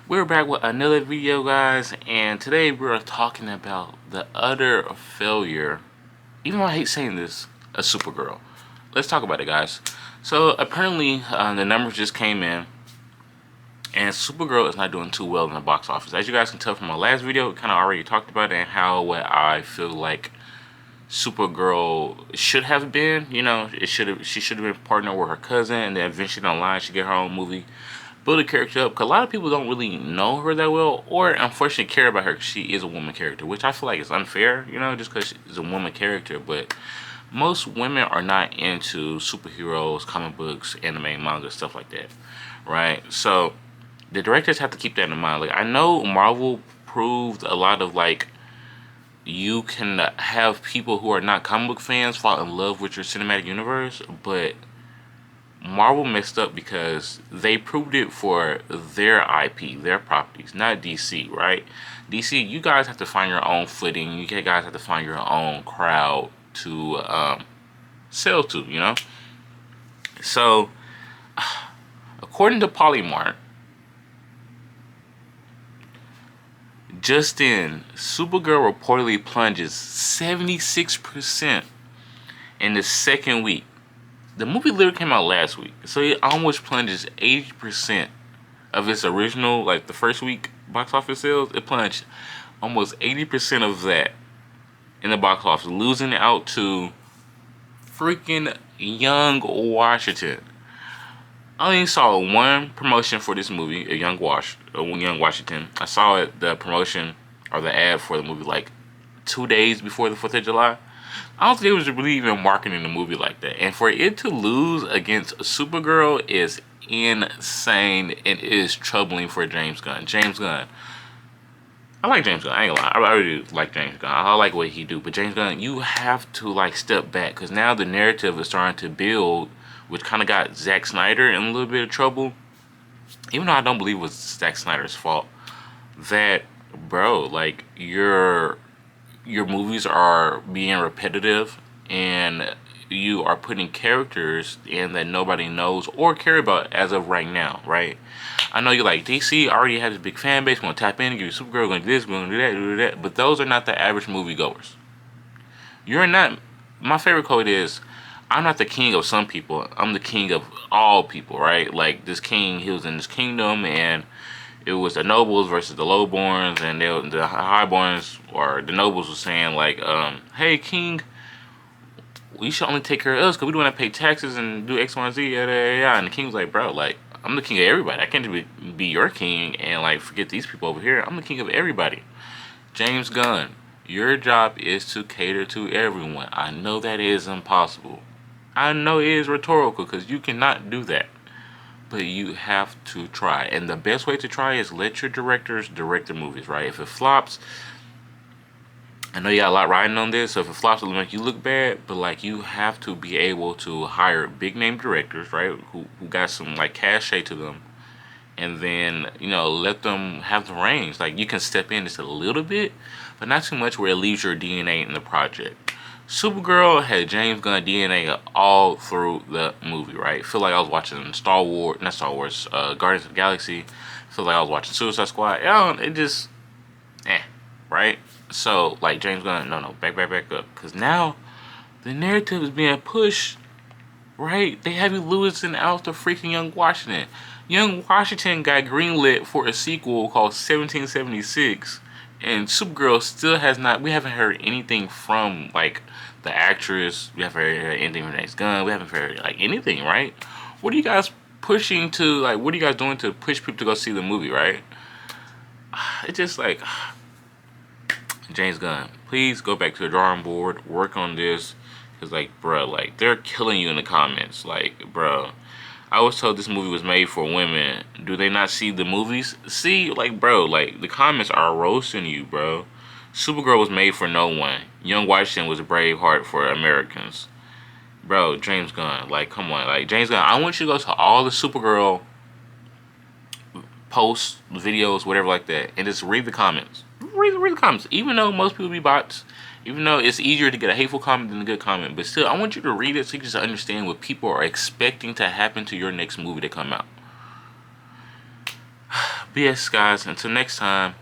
We're back with another video, guys, and today we're talking about the utter failure, even though I hate saying this, a Supergirl. Let's talk about it, guys. So apparently the numbers just came in, and Supergirl is not doing too well in the box office. As you guys can tell from my last video, we kind of already talked about it and how what I feel like Supergirl should have been. You know, she should have been partnered with her cousin, and then eventually down the line she get her own movie. Build a character up, because a lot of people don't really know her that well, or unfortunately care about her because she is a woman character, which I feel like is unfair, you know, just because she's a woman character. But most women are not into superheroes, comic books, anime, manga, stuff like that, right? So the directors have to keep that in mind. Like, I know Marvel proved a lot of, like, you can have people who are not comic book fans fall in love with your cinematic universe, but Marvel messed up because they proved it for their IP, their properties, not DC, right? DC, you guys have to find your own footing. You guys have to find your own crowd to sell to, you know? So, according to Polymart, just in, Supergirl reportedly plunges 76% in the second week. The movie literally came out last week, so it almost plunges 80% of its original, like the first week box office sales. It plunged almost 80% of that in the box office, losing out to freaking Young Washington. I only saw one promotion for this movie, Young Washington. I saw it, the promotion or the ad for the movie, like 2 days before the 4th of July. I don't think it was really even marketing the movie like that. And for it to lose against Supergirl is insane, and it is troubling for James Gunn. James Gunn. I like James Gunn. I ain't gonna lie. I really like James Gunn. I like what he do. But James Gunn, you have to, like, step back, because now the narrative is starting to build, which kind of got Zack Snyder in a little bit of trouble. Even though I don't believe it was Zack Snyder's fault. That, bro, like, your movies are being repetitive, and you are putting characters in that nobody knows or care about as of right now, right? I know you're like, DC already has a big fan base, we're gonna tap in and give you Supergirl, we're gonna do this, we're gonna do that, but those are not the average moviegoers. You're not. My favorite quote is, I'm not the king of some people, I'm the king of all people, right? Like, this king, he was in this kingdom, and it was the nobles versus the lowborns, and the highborns or the nobles were saying, like, hey, king, you should only take care of us because we don't want to pay taxes and do X, Y, and Z, yada, yada, yada. And the king was like, bro, like, I'm the king of everybody. I can't just be your king and, like, forget these people over here. I'm the king of everybody. James Gunn, your job is to cater to everyone. I know that is impossible. I know it is rhetorical because you cannot do that. But you have to try. And the best way to try is let your directors direct the movies, right? If it flops, I know you got a lot riding on this, so if it flops, it'll make you look bad. But, like, you have to be able to hire big name directors, right? Who got some, like, cachet to them. And then, you know, let them have the reins. Like, you can step in just a little bit, but not too much where it leaves your DNA in the project. Supergirl had James Gunn DNA all through the movie, right? Feel like I was watching Guardians of the Galaxy. Feel like I was watching Suicide Squad. It just, right? So, like, James Gunn, no, back up. Because now, the narrative is being pushed, right? They have you losing out to freaking Young Washington. Young Washington got greenlit for a sequel called 1776. And Supergirl still has not, we haven't heard anything from, like, the actress. We haven't heard anything from James Gunn. We haven't heard, like, anything, right? What are you guys pushing to, like, what are you guys doing to push people to go see the movie, right? It's just like, James Gunn, please go back to the drawing board, work on this. Because, like, bro, like, they're killing you in the comments. Like, bro, I was told this movie was made for women. Do they not see the movies? See, like, bro, like, the comments are roasting you, bro. Supergirl was made for no one. Young Washington was a Braveheart for Americans. Bro, James Gunn, like, come on. Like, James Gunn, I want you to go to all the Supergirl posts, videos, whatever like that, and just read the comments. Read the comments. Even though most people be bots, even though it's easier to get a hateful comment than a good comment, but still, I want you to read it so you can just understand what people are expecting to happen to your next movie to come out. But yes, guys, until next time,